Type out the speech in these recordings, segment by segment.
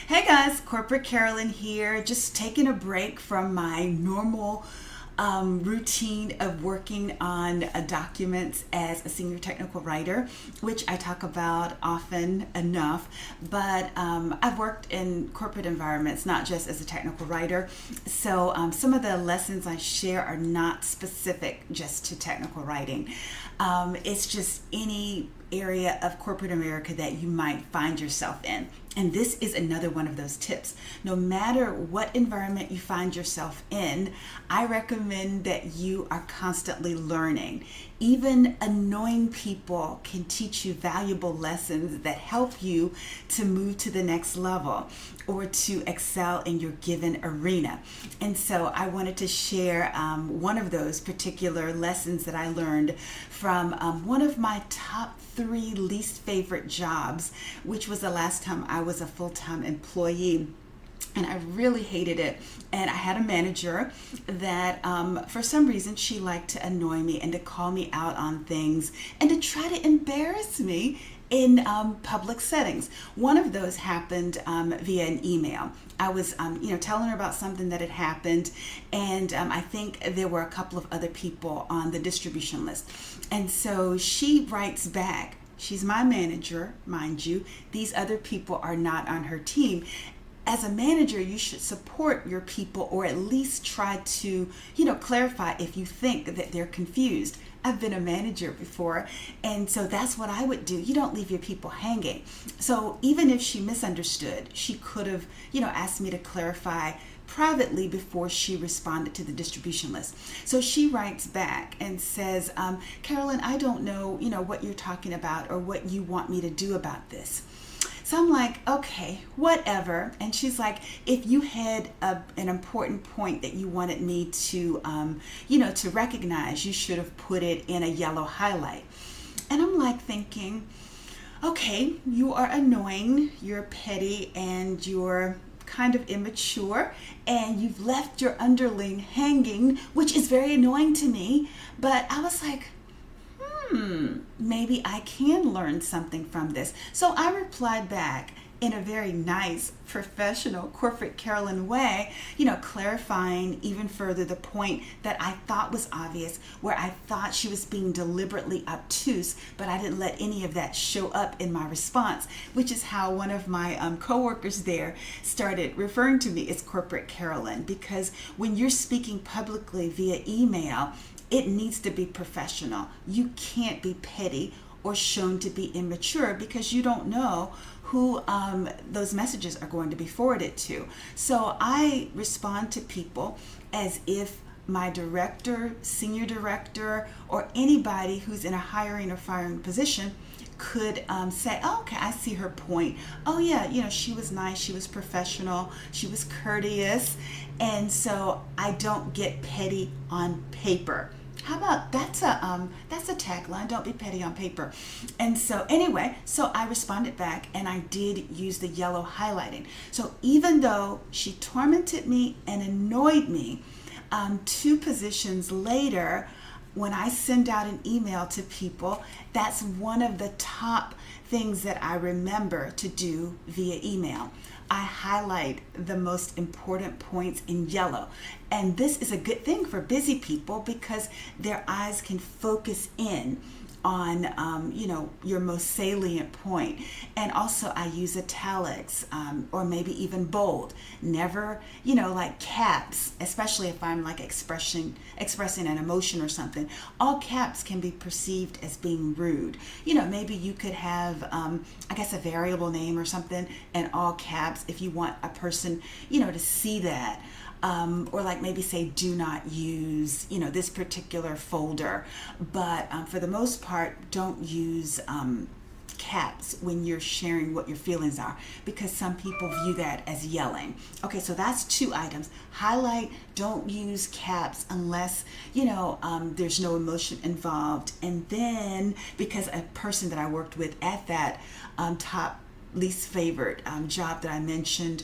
Hey guys, Corporate Carolyn here, just taking a break from my normal routine of working on documents as a senior technical writer, which I talk about often enough. But I've worked in corporate environments, not just as a technical writer. So some of the lessons I share are not specific just to technical writing. It's just any area of corporate America that you might find yourself in. And this is another one of those tips. No matter what environment you find yourself in, I recommend that you are constantly learning. Even annoying people can teach you valuable lessons that help you to move to the next level or to excel in your given arena. And so I wanted to share one of those particular lessons that I learned from one of my top 3 least favorite jobs, which was the last time I was a full-time employee. And I really hated it. And I had a manager that for some reason she liked to annoy me and to call me out on things and to try to embarrass me in public settings. One of those happened via an email. I was, telling her about something that had happened, and I think there were a couple of other people on the distribution list. And so she writes back. She's my manager, mind you. These other people are not on her team. As a manager, you should support your people, or at least try to, clarify if you think that they're confused. I've been a manager before, and so that's what I would do. You don't leave your people hanging. So even if she misunderstood, she could have, asked me to clarify privately before she responded to the distribution list. So she writes back and says, Carolyn, I don't know, what you're talking about or what you want me to do about this. So I'm like, okay, whatever. And she's like, if you had an important point that you wanted me to, to recognize, you should have put it in a yellow highlight. And I'm like thinking, okay, you are annoying, you're petty, and you're kind of immature, and you've left your underling hanging, which is very annoying to me. But I was like, maybe I can learn something from this. So I replied back in a very nice, professional, corporate Carolyn way, clarifying even further the point that I thought was obvious, where I thought she was being deliberately obtuse, but I didn't let any of that show up in my response, which is how one of my coworkers there started referring to me as corporate Carolyn, because when you're speaking publicly via email, it needs to be professional. You can't be petty or shown to be immature, because you don't know who those messages are going to be forwarded to. So I respond to people as if my director, senior director, or anybody who's in a hiring or firing position could say, oh, okay, I see her point. Oh yeah, she was nice, she was professional, she was courteous, and so I don't get petty on paper. How about that's a tagline, don't be petty on paper. And so anyway, so I responded back, and I did use the yellow highlighting. So even though she tormented me and annoyed me, 2 positions later, when I send out an email to people, that's one of the top things that I remember to do via email. I highlight the most important points in yellow. And this is a good thing for busy people, because their eyes can focus in on your most salient point. And also I use italics, or maybe even bold. Never like caps, especially if I'm like expressing an emotion or something. All caps can be perceived as being rude. Maybe you could have a variable name or something, and all caps if you want a person to see that. Or like maybe say, do not use, this particular folder. But for the most part, don't use caps when you're sharing what your feelings are, because some people view that as yelling. Okay, so that's 2 items. Highlight, don't use caps unless, there's no emotion involved. And then, because a person that I worked with at that top least favorite job that I mentioned,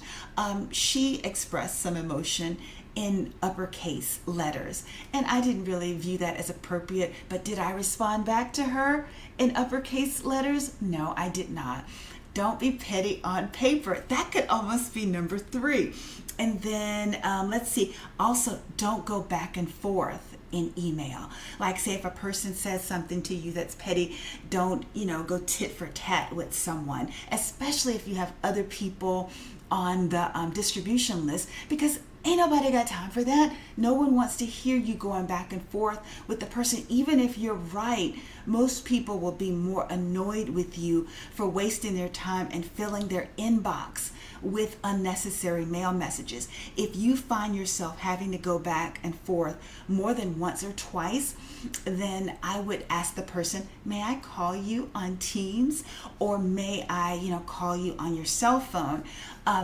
she expressed some emotion in uppercase letters, and I didn't really view that as appropriate. But did I respond back to her in uppercase letters? No, I did not. don't be petty on paper. That could almost be number 3. And then let's see, also don't go back and forth in email. Like, say if a person says something to you that's petty, don't, go tit for tat with someone, especially if you have other people on the distribution list, because ain't nobody got time for that. No one wants to hear you going back and forth with the person. Even if you're right, most people will be more annoyed with you for wasting their time and filling their inbox with unnecessary mail messages. If you find yourself having to go back and forth more than once or twice, then I would ask the person, may I call you on Teams, or may I, call you on your cell phone?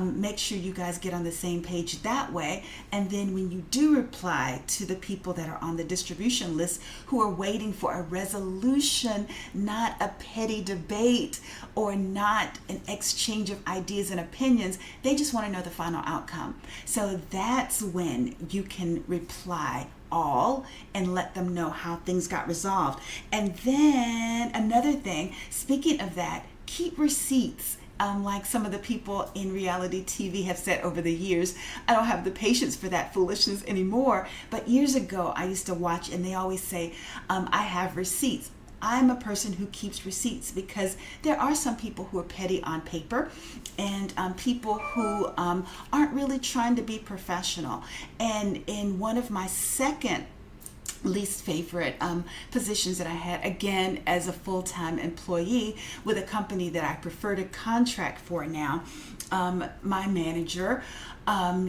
Make sure you guys get on the same page that way. And then when you do reply to the people that are on the distribution list who are waiting for a resolution, not a petty debate or not an exchange of ideas and opinions, they just want to know the final outcome. So that's when you can reply all and let them know how things got resolved. And then another thing, speaking of that, keep receipts. Like some of the people in reality TV have said over the years, I don't have the patience for that foolishness anymore. But years ago, I used to watch, and they always say, I have receipts. I'm a person who keeps receipts, because there are some people who are petty on paper, and people who aren't really trying to be professional. And in one of my second least favorite positions that I had, again as a full-time employee with a company that I prefer to contract for now, my manager,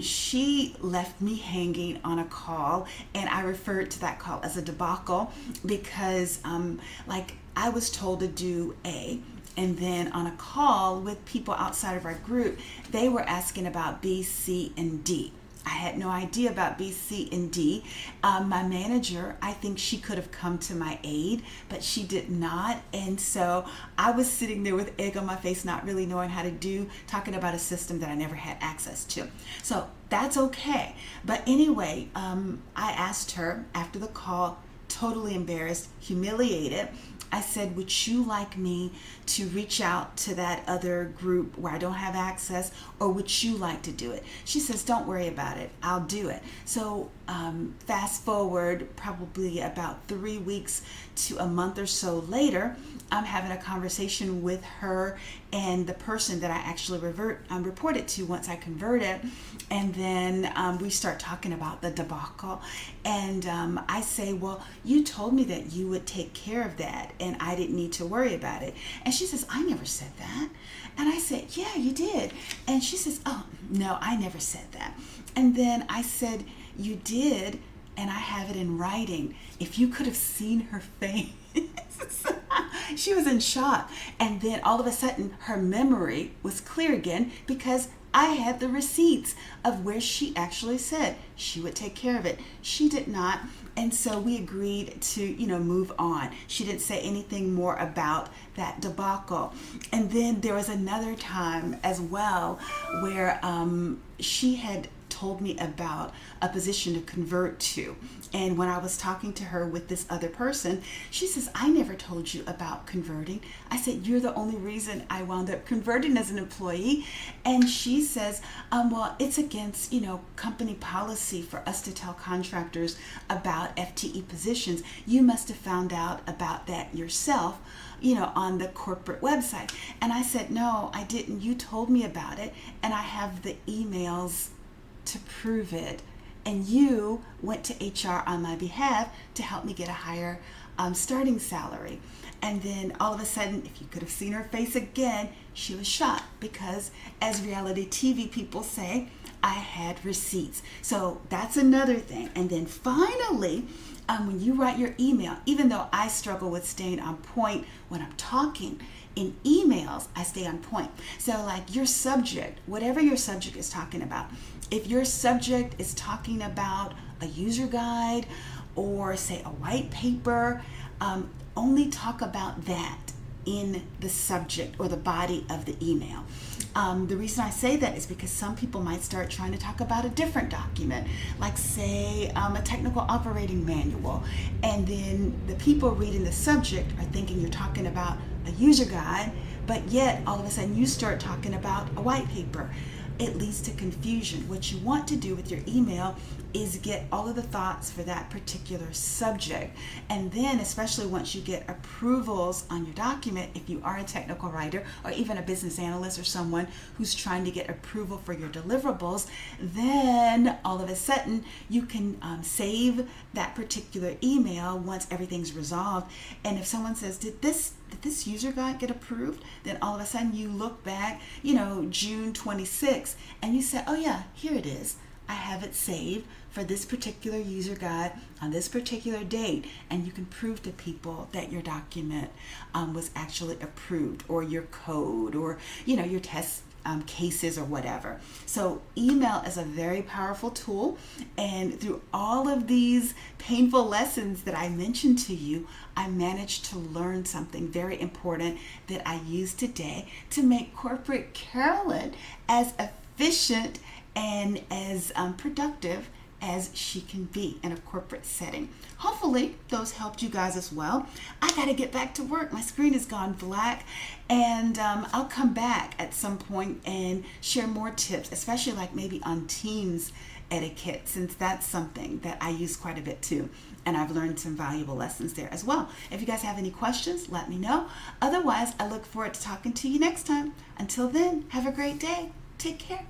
she left me hanging on a call, and I referred to that call as a debacle, because I was told to do A, and then on a call with people outside of our group, they were asking about B, C, and D. I had no idea about B, C, and D. My manager, I think she could have come to my aid, but she did not. And so I was sitting there with egg on my face, not really knowing how to do, talking about a system that I never had access to. So that's okay. But anyway, I asked her after the call, totally embarrassed, humiliated, I said, would you like me to reach out to that other group where I don't have access, or would you like to do it? She says, don't worry about it. I'll do it. So fast forward probably about 3 weeks to a month or so later, I'm having a conversation with her and the person that I actually reported to once I converted. And then we start talking about the debacle. And I say, well, you told me that you would take care of that and I didn't need to worry about it. And she says, I never said that. And I said, yeah, you did. And she says, oh, no, I never said that. And then I said, you did, and I have it in writing. If you could have seen her face. She was in shock. And then all of a sudden, her memory was clear again, because I had the receipts of where she actually said she would take care of it. She did not. And so we agreed to, move on. She didn't say anything more about that debacle. And then there was another time as well where she had told me about a position to convert to. And when I was talking to her with this other person, she says, I never told you about converting. I said, you're the only reason I wound up converting as an employee. And she says, well, it's against, company policy for us to tell contractors about FTE positions. You must have found out about that yourself, on the corporate website. And I said, no, I didn't. You told me about it, and I have the emails to prove it. And you went to HR on my behalf to help me get a higher starting salary. And then all of a sudden, if you could have seen her face again, she was shocked, because as reality TV people say, I had receipts. So that's another thing. And then finally, when you write your email, even though I struggle with staying on point when I'm talking, in emails, I stay on point. So like your subject, whatever your subject is talking about, if your subject is talking about a user guide or say a white paper, only talk about that in the subject or the body of the email. The reason I say that is because some people might start trying to talk about a different document, like say a technical operating manual, and then the people reading the subject are thinking you're talking about a user guide, but yet all of a sudden you start talking about a white paper. It leads to confusion. What you want to do with your email is get all of the thoughts for that particular subject. And then, especially once you get approvals on your document, if you are a technical writer or even a business analyst or someone who's trying to get approval for your deliverables, then all of a sudden you can save that particular email once everything's resolved. And if someone says, did this user guide get approved? Then all of a sudden you look back, June 26th, and you say, oh yeah, here it is. I have it saved for this particular user guide on this particular date, and you can prove to people that your document was actually approved, or your code, or your test cases or whatever. So email is a very powerful tool, and through all of these painful lessons that I mentioned to you, I managed to learn something very important that I use today to make Corporate Carolyn as efficient and as productive as she can be in a corporate setting. Hopefully those helped you guys as well. I got to get back to work. My screen has gone black, and I'll come back at some point and share more tips, especially like maybe on Teams etiquette, since that's something that I use quite a bit too, and I've learned some valuable lessons there as well. If you guys have any questions, let me know. Otherwise, I look forward to talking to you next time. Until then, have a great day. Take care.